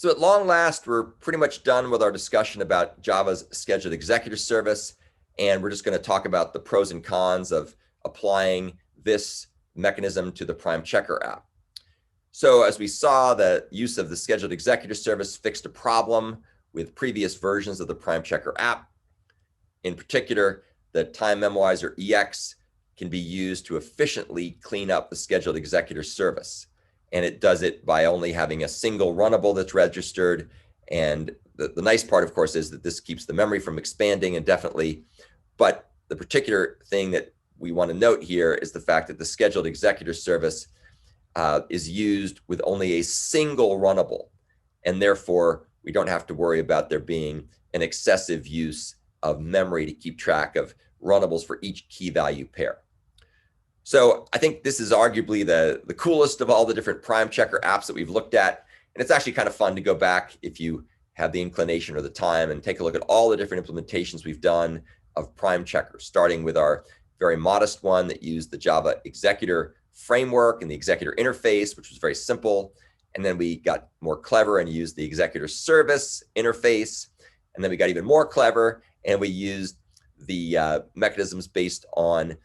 So at long last, we're pretty much done with our discussion about Java's scheduled executor service. And we're just going to talk about the pros and cons of applying this mechanism to the PrimeChecker app. So as we saw, the use of the scheduled executor service fixed a problem with previous versions of the PrimeChecker app. In particular, the time memoizer EX can be used to efficiently clean up the scheduled executor service. And it does it by only having a single runnable that's registered. And the nice part, of course, is that this keeps the memory from expanding indefinitely. But the particular thing that we want to note here is the fact that the scheduled executor service is used with only a single runnable. And therefore, we don't have to worry about there being an excessive use of memory to keep track of runnables for each key value pair. So I think this is arguably the coolest of all the different PrimeChecker apps that we've looked at. And it's actually kind of fun to go back if you have the inclination or the time and take a look at all the different implementations we've done of PrimeChecker, starting with our very modest one that used the Java executor framework and the executor interface, which was very simple. And then we got more clever and used the executor service interface. And then we got even more clever and we used the mechanisms based on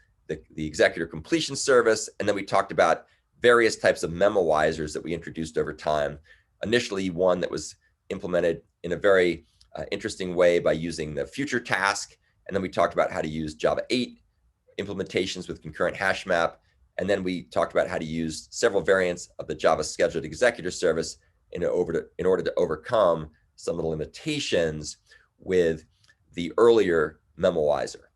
the executor completion service. And then we talked about various types of memoizers that we introduced over time. Initially, one that was implemented in a very interesting way by using the future task. And then we talked about how to use Java 8 implementations with concurrent hash map. And then we talked about how to use several variants of the Java scheduled executor service in order to overcome some of the limitations with the earlier memoizer.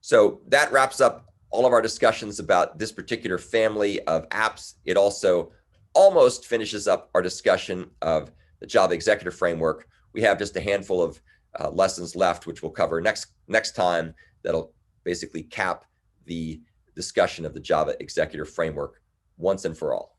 So that wraps up all of our discussions about this particular family of apps. It also almost finishes up our discussion of the Java executor framework. We have just a handful of lessons left, which we'll cover next time. That'll basically cap the discussion of the Java executor framework once and for all.